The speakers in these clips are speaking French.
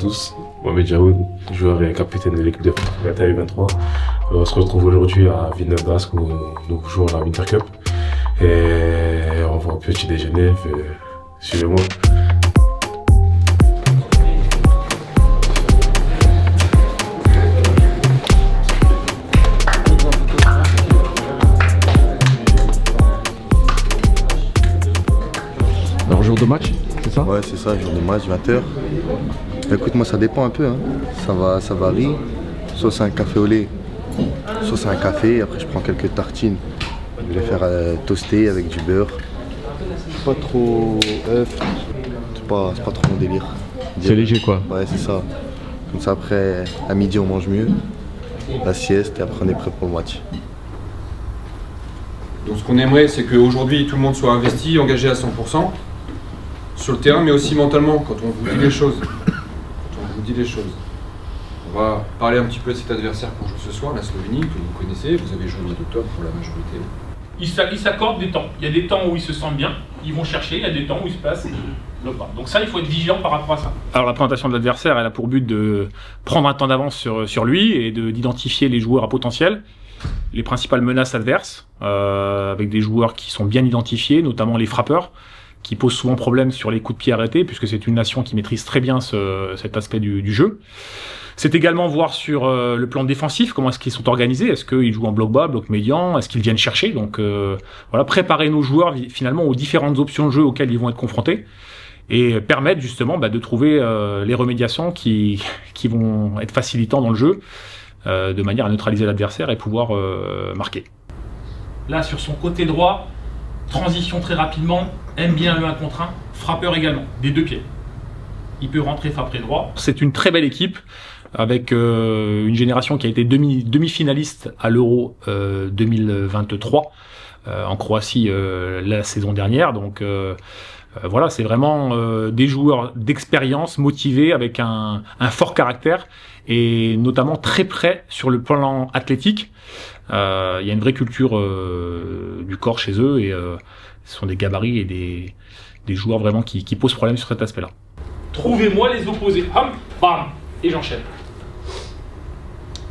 tous, Mohamed Jaoud, joueur et capitaine de l'équipe de Regatta U23. On se retrouve aujourd'hui à Villeneuve d'Ascq où nous jouons la Winter Cup. Et on va au petit déjeuner, suivez-moi. Alors jour de match, c'est ça? Ouais, c'est ça, jour de match, 20h. Écoute, moi ça dépend un peu, hein. Ça varie. Soit c'est un café au lait, soit c'est un café. Après je prends quelques tartines. Je vais les faire toaster avec du beurre. Pas trop œuf, c'est pas trop mon délire. C'est léger quoi. Ouais, c'est ça. Comme ça après, à midi on mange mieux. La sieste et après on est prêt pour le match. Donc ce qu'on aimerait, c'est qu'aujourd'hui tout le monde soit investi, engagé à 100% sur le terrain, mais aussi mentalement, quand on vous dit les choses. On va parler un petit peu de cet adversaire qu'on joue ce soir, la Slovénie, que vous connaissez, vous avez joué au mois d'octobre pour la majorité. Ils s'accordent des temps. Il y a des temps où ils se sentent bien, ils vont chercher, il y a des temps où ils se passent le pas. Donc ça, il faut être vigilant par rapport à ça. Alors la présentation de l'adversaire, elle a pour but de prendre un temps d'avance sur lui et d'identifier les joueurs à potentiel, les principales menaces adverses, avec des joueurs qui sont bien identifiés, notamment les frappeurs, qui posent souvent problème sur les coups de pied arrêtés, puisque c'est une nation qui maîtrise très bien cet aspect du jeu. C'est également voir sur le plan défensif, comment est-ce qu'ils sont organisés, est-ce qu'ils jouent en bloc bas, bloc médian, est-ce qu'ils viennent chercher, donc voilà, préparer nos joueurs finalement aux différentes options de jeu auxquelles ils vont être confrontés, et permettre justement de trouver les remédiations qui vont être facilitants dans le jeu, de manière à neutraliser l'adversaire et pouvoir marquer. Là, sur son côté droit, transition très rapidement, aime bien le 1 contre 1, frappeur également, des deux pieds. Il peut rentrer frapper droit. C'est une très belle équipe, avec une génération qui a été demi-finaliste à l'Euro 2023 en Croatie la saison dernière. Donc voilà, c'est vraiment des joueurs d'expérience, motivés, avec un fort caractère et notamment très près sur le plan athlétique. Il y a une vraie culture du corps chez eux et ce sont des gabarits et des joueurs vraiment qui posent problème sur cet aspect-là. Trouvez-moi les opposés. Hum, bam, et j'enchaîne.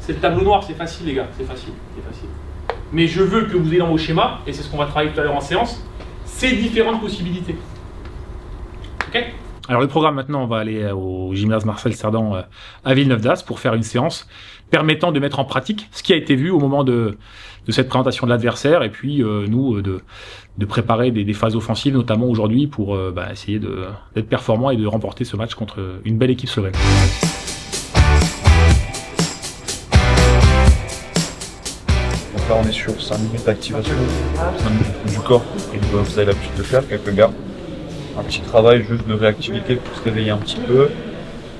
C'est le tableau noir, c'est facile les gars, c'est facile. Mais je veux que vous ayez dans vos schémas, et c'est ce qu'on va travailler tout à l'heure en séance, ces différentes possibilités. Ok ? Alors le programme maintenant, on va aller au gymnase Marcel Cerdan à Villeneuve d'Ascq pour faire une séance permettant de mettre en pratique ce qui a été vu au moment de cette présentation de l'adversaire, et puis nous de préparer des phases offensives, notamment aujourd'hui, pour essayer d'être performant et de remporter ce match contre une belle équipe slovène. Donc là on est sur 5 minutes d'activation, 5 minutes du corps, et vous avez l'habitude de faire, quelques gardes. Un petit travail juste de réactivité pour se réveiller un petit peu.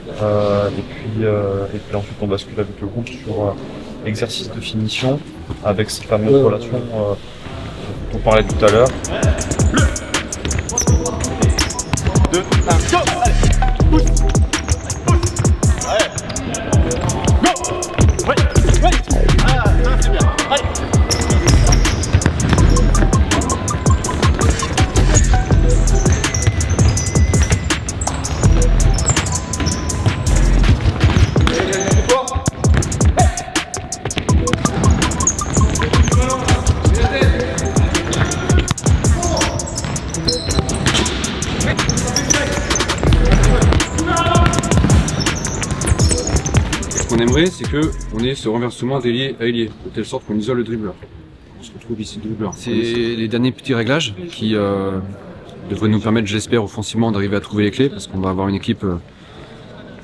Et puis ensuite on bascule avec le groupe sur l'exercice de finition avec ces fameuses relations dont on parlait tout à l'heure. 2, 1, go! Allez, pousse! Go! Ouais! Ah, ça c'est bien! Allez! Ce qu'on aimerait, c'est qu'on ait ce renversement d'ailier à ailier, de telle sorte qu'on isole le dribbleur. On se retrouve ici le dribbleur. C'est les derniers petits réglages qui devraient nous permettre, je l'espère, offensivement d'arriver à trouver les clés, parce qu'on va avoir une équipe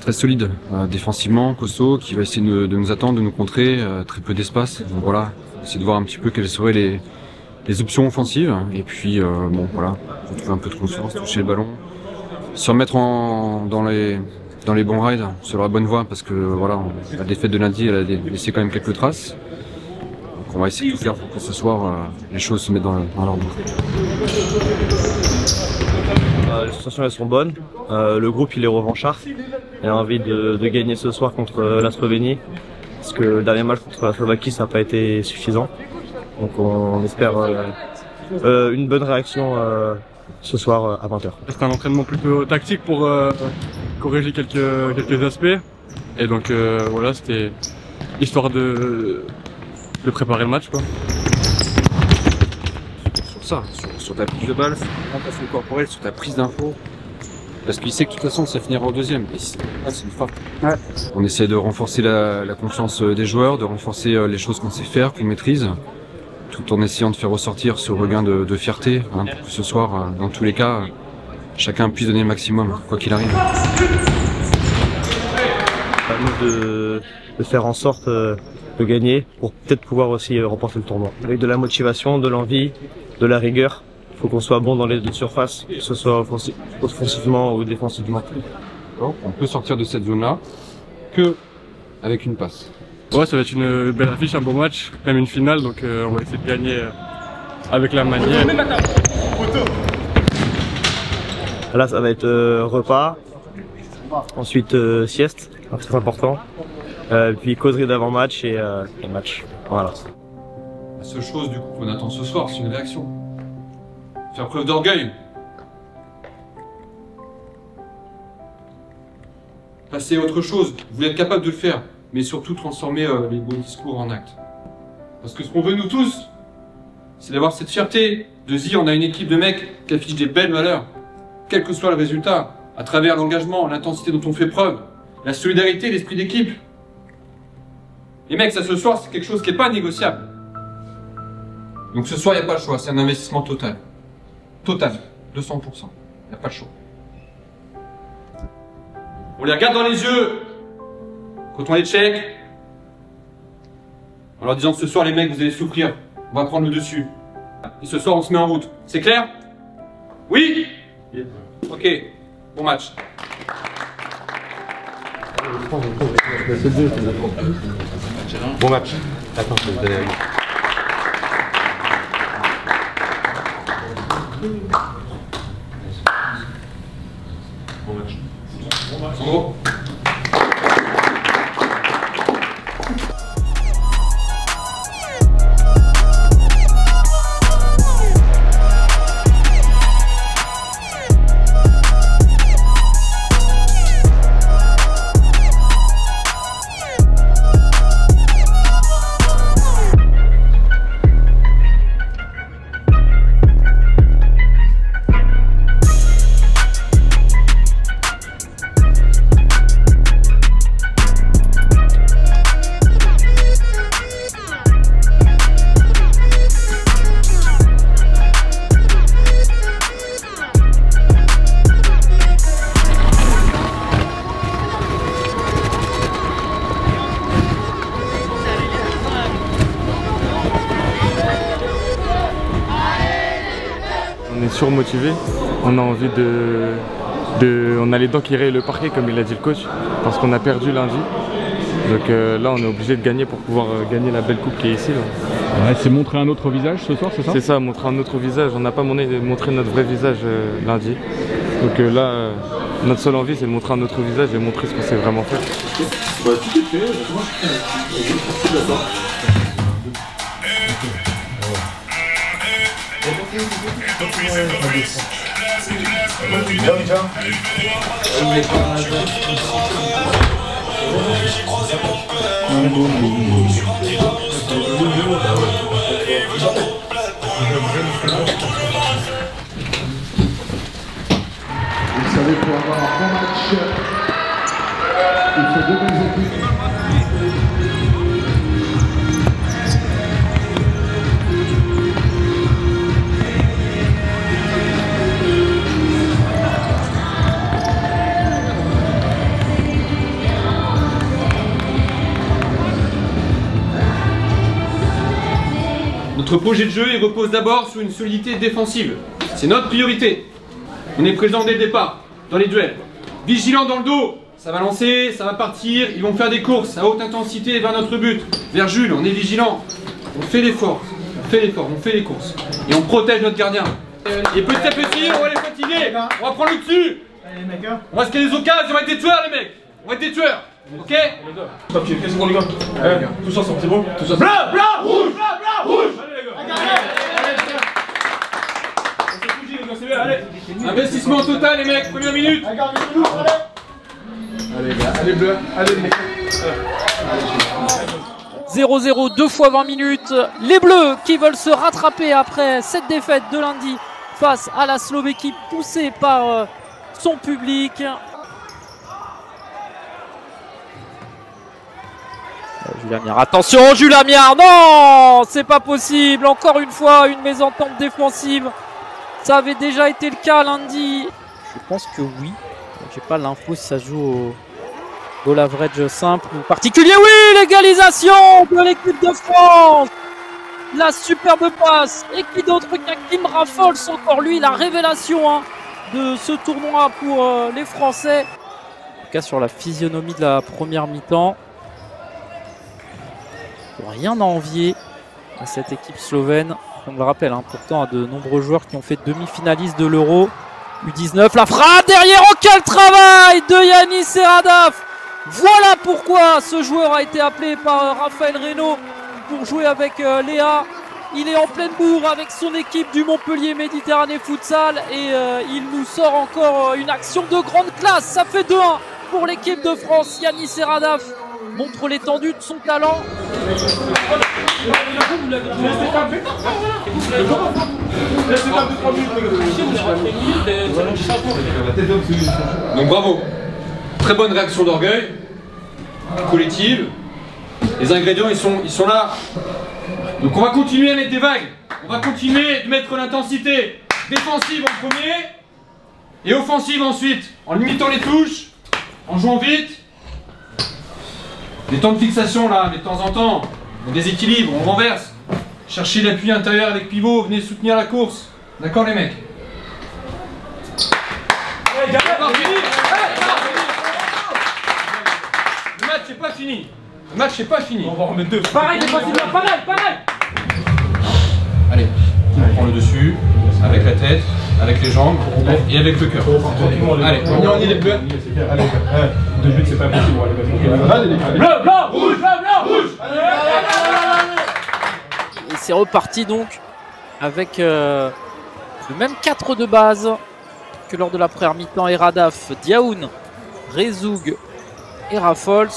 très solide, défensivement, costaud, qui va essayer de nous attendre, de nous contrer, très peu d'espace. Donc voilà, essayer de voir un petit peu quelles seraient les options offensives, et puis bon voilà, retrouver un peu de confiance, toucher le ballon, se remettre dans les bons rides, sur la bonne voie, parce que voilà, la défaite de lundi, elle a laissé quand même quelques traces. Donc on va essayer de tout faire pour que ce soir, les choses se mettent dans l'ordre. Les sensations elles sont bonnes, le groupe il est revanchard, il a envie de gagner ce soir contre la Slovénie, parce que le dernier match contre la Slovaquie ça n'a pas été suffisant. Donc on espère une bonne réaction ce soir à 20h. C'est un entraînement plutôt tactique pour corriger quelques aspects. Et donc voilà, c'était histoire de préparer le match, quoi. Sur ça, sur ta prise de balle, sur ta présentation corporelle, sur ta prise d'info. Parce qu'il sait que de toute façon ça finira en deuxième. Et c'est une frappe. Ouais. On essaie de renforcer la confiance des joueurs, de renforcer les choses qu'on sait faire, qu'on maîtrise, tout en essayant de faire ressortir ce regain de fierté, hein, pour que ce soir, dans tous les cas, chacun puisse donner le maximum, quoi qu'il arrive. À nous de faire en sorte de gagner pour peut-être pouvoir aussi remporter le tournoi. Avec de la motivation, de l'envie, de la rigueur. Il faut qu'on soit bon dans les deux surfaces, que ce soit offensivement ou défensivement. Donc, on peut sortir de cette zone-là que avec une passe. Ouais, ça va être une belle affiche, un beau match, même une finale, donc on va essayer de gagner avec la manière. Là, ça va être repas, ensuite sieste, très important, puis causerie d'avant-match et match. Voilà. La seule chose du coup qu'on attend ce soir, c'est une réaction. Faire preuve d'orgueil. Passer à autre chose. Vous êtes capable de le faire, mais surtout transformer les beaux discours en actes. Parce que ce qu'on veut nous tous, c'est d'avoir cette fierté de se dire on a une équipe de mecs qui affiche des belles valeurs, quel que soit le résultat, à travers l'engagement, l'intensité dont on fait preuve, la solidarité, l'esprit d'équipe. Les mecs, ça ce soir, c'est quelque chose qui n'est pas négociable. Donc ce soir, il n'y a pas le choix, c'est un investissement total. Total, 200%. Il n'y a pas le choix. On les regarde dans les yeux quand on les check, en leur disant que ce soir, les mecs, vous allez souffrir. On va prendre le dessus. Et ce soir, on se met en route. C'est clair? Oui? Ok, bon match. Bon match. Attends, je vais vous donner la vie. Bon match. Sandro. On est surmotivé, on a envie on a les dents qui rayent le parquet comme il a dit le coach, parce qu'on a perdu lundi. Donc là on est obligé de gagner pour pouvoir gagner la belle coupe qui est ici. Ouais, c'est montrer un autre visage ce soir, c'est ça? C'est ça, montrer un autre visage. On n'a pas montré notre vrai visage lundi. Donc là, notre seule envie c'est de montrer un autre visage et montrer ce qu'on sait vraiment faire. Bah tout est fait, moi je suis d'accord. Vous savez, pour avoir un bon match, il faut deux belles équipes. Notre projet de jeu il repose d'abord sur une solidité défensive. C'est notre priorité. On est présent dès le départ, dans les duels. Vigilant dans le dos. Ça va lancer, ça va partir, ils vont faire des courses à haute intensité vers notre but. Vers Jules, on est vigilant. On fait l'effort, on fait l'effort, on fait les courses. Et on protège notre gardien. Et petit à petit, on va les fatiguer. On va prendre le dessus. On va se créer des occasions, on va être des tueurs les mecs. On va être des tueurs. Ok? Qu'est-ce qu'on les gars? Tous ensemble, c'est bon? Tous ensemble. Blanc, blanc, rouge, blanc, blanc, rouge. Investissement total les mecs, première minute. Allez, gars, allez, bleu, allez, mon. 0-0, 2 fois 20 minutes. Les Bleus qui veulent se rattraper après cette défaite de lundi face à la Slovénie, poussée par son public. Jules Amiard, attention, Jules Amiard, non, c'est pas possible. Encore une fois, une mésentente défensive. Ça avait déjà été le cas lundi. Je pense que oui. J'ai pas l'info si ça se joue au average simple ou particulier. Oui, l'égalisation de l'équipe de France. La superbe passe. Et qui d'autre qu'Hakim Raffols, encore lui, la révélation de ce tournoi pour les Français. En tout cas, sur la physionomie de la première mi-temps. Rien à envier à cette équipe slovène. On le rappelle, pourtant, à de nombreux joueurs qui ont fait demi-finaliste de l'Euro. U19, la frappe derrière. Oh, quel travail de Yanis Serradaf. Voilà pourquoi ce joueur a été appelé par Raphaël Reynaud pour jouer avec Léa. Il est en pleine bourre avec son équipe du Montpellier Méditerranée Futsal et il nous sort encore une action de grande classe. Ça fait 2-1 pour l'équipe de France. Yanis Serradaf montre l'étendue de son talent. Donc bravo. Très bonne réaction d'orgueil, collective. Les ingrédients ils sont là. Donc on va continuer à mettre des vagues. On va continuer de mettre l'intensité défensive en premier et offensive ensuite, en limitant les touches, en jouant vite. Les temps de fixation là, mais de temps en temps, on déséquilibre, on renverse. Cherchez l'appui intérieur avec pivot, venez soutenir la course. D'accord les mecs? Le match n'est pas fini. Le match n'est pas fini. On va en remettre deux. Pareil, pareil. Allez, on prend le dessus, avec la tête, avec les jambes et avec le cœur. Allez, on y est les bleus. Allez, deux buts, c'est pas possible. Bleu, blanc, rouge, blanc, rouge. Et c'est reparti donc avec le même 4 de base que lors de la première mi-temps. Eradaf, Diaoun, Rezoug et Raffols.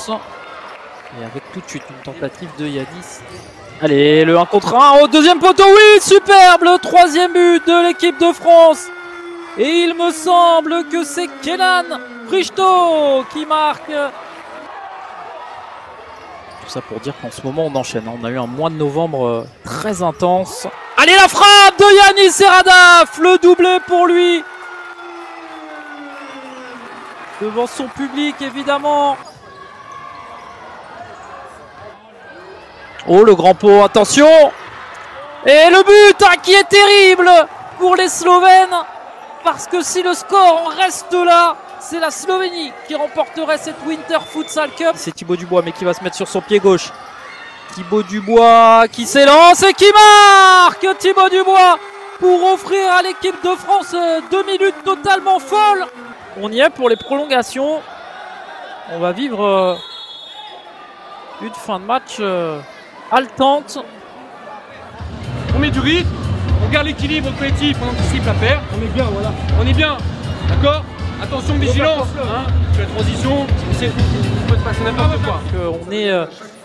Et avec tout de suite une tentative de Yanis. Allez, le 1 contre 1 au deuxième poteau. Oui, superbe, le troisième but de l'équipe de France. Et il me semble que c'est Kenan Fristo qui marque. Tout ça pour dire qu'en ce moment on enchaîne. On a eu un mois de novembre très intense. Allez, la frappe de Yanis Serradaf, le doublé pour lui. Devant son public évidemment. Oh, le grand pot, attention. Et le but qui est terrible pour les Slovènes. Parce que si le score en reste là, c'est la Slovénie qui remporterait cette Winter Futsal Cup. C'est Thibaut Dubois mais qui va se mettre sur son pied gauche. Thibaut Dubois qui s'élance et qui marque. Thibaut Dubois pour offrir à l'équipe de France 2 minutes totalement folles. On y est pour les prolongations. On va vivre une fin de match haletante. On met du rythme, on garde l'équilibre collectif, on anticipe la paire. On est bien, voilà. On est bien, d'accord? Attention, vigilance. Sur la transition, il peut se passer n'importe quoi. On est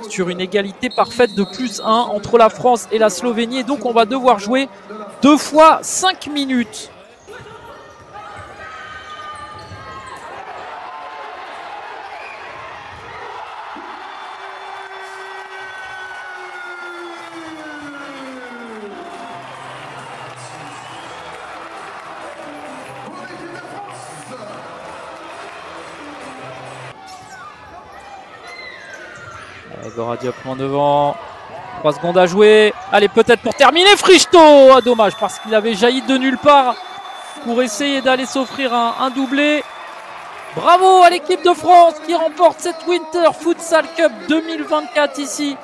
sur une égalité parfaite de +1 entre la France et la Slovénie. Et donc on va devoir jouer 2 fois 5 minutes. Goradiop loin devant. 3 secondes à jouer. Allez, peut-être pour terminer. Fristo, dommage parce qu'il avait jailli de nulle part pour essayer d'aller s'offrir un doublé. Bravo à l'équipe de France qui remporte cette Winter Futsal Cup 2024 ici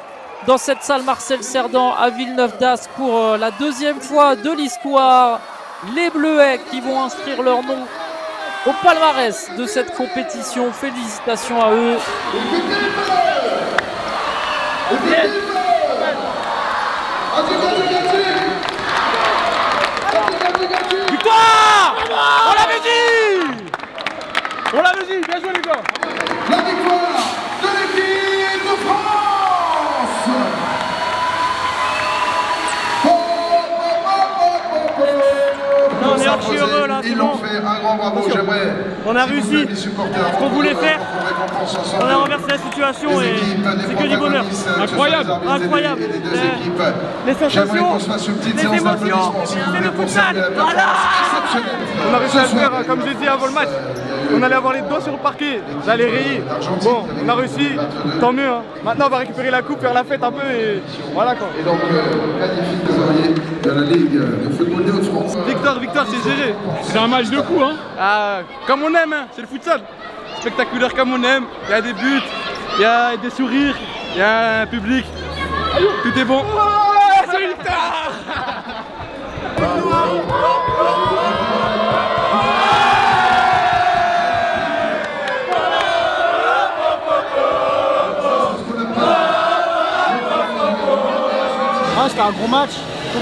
dans cette salle Marcel Cerdan à Villeneuve d'Ascq pour la 2e fois de l'histoire. Les Bleuets qui vont inscrire leur nom au palmarès de cette compétition. Félicitations à eux. Victoire! On l'avait dit! On l'a réussi, bien joué les gars. La victoire de l'équipe de France. Non, on est archi heureux là, c'est bon. On a réussi ce qu'on voulait faire. On a renversé la situation et c'est que du bonheur. Incroyable. Incroyable. Les sensations, les émotions, c'est le futsal. Voilà. On a réussi à le faire, comme j'ai dit avant le match. On allait avoir les doigts sur le parquet, j'allais rayer. Bon, on a réussi, tant mieux. Hein. Maintenant, on va récupérer la coupe, faire la fête un peu et voilà quoi. Et donc, qualifié trésorier de la Ligue de football des Hauts-de-France. Victoire, c'est GG. C'est un match de fou, hein. Ah, comme on aime, hein. C'est le futsal. Spectaculaire comme on aime. Il y a des buts, il y a des sourires, il y a un public. Tout est bon. C'est une victoire. C'était un gros match,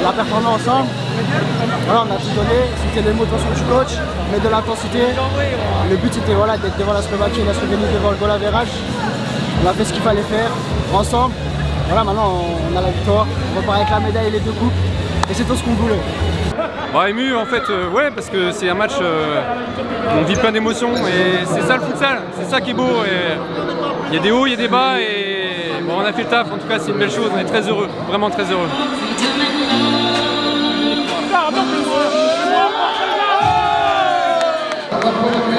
on a performé ensemble. Voilà, on a tout donné, c'était les motivations du coach, mais de l'intensité. Le but c'était voilà, d'être devant la Slovaquie et la Slovénie devant le goal average. On a fait ce qu'il fallait faire ensemble. Voilà, maintenant on a la victoire, on repart avec la médaille et les 2 coupes. Et c'est tout ce qu'on voulait. Bah, ému en fait, ouais, parce que c'est un match où on vit plein d'émotions et c'est ça le futsal, c'est ça qui est beau. Il y a des hauts, il y a des bas et bon, on a fait le taf, en tout cas c'est une belle chose, on est très heureux, vraiment très heureux.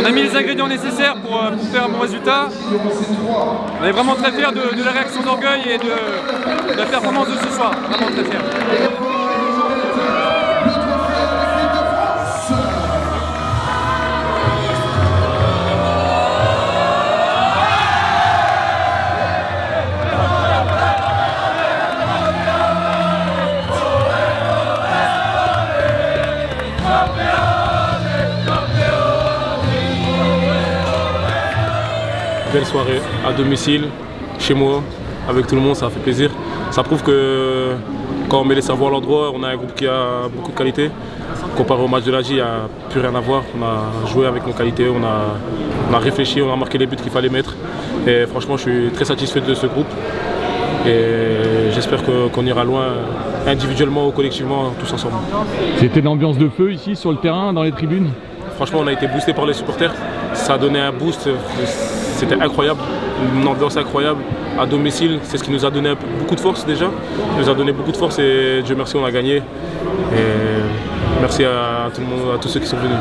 On a mis les ingrédients nécessaires pour faire un bon résultat. On est vraiment très fiers de la réaction d'orgueil et de la performance de ce soir, vraiment très fiers. Belle soirée à domicile, chez moi, avec tout le monde, ça a fait plaisir. Ça prouve que quand on met les cerveaux à l'endroit, on a un groupe qui a beaucoup de qualité. Comparé au match de l'AJ, il n'y a plus rien à voir. On a joué avec nos qualités, on a réfléchi, on a marqué les buts qu'il fallait mettre. Et franchement, je suis très satisfait de ce groupe. Et j'espère qu'on ira loin, individuellement ou collectivement, tous ensemble. C'était l'ambiance de feu ici sur le terrain, dans les tribunes? Franchement, on a été boosté par les supporters. Ça a donné un boost, c'était incroyable, une ambiance incroyable. À domicile, c'est ce qui nous a donné beaucoup de force déjà. Ça nous a donné beaucoup de force et Dieu merci, on a gagné. Et merci à tout le monde, à tous ceux qui sont venus.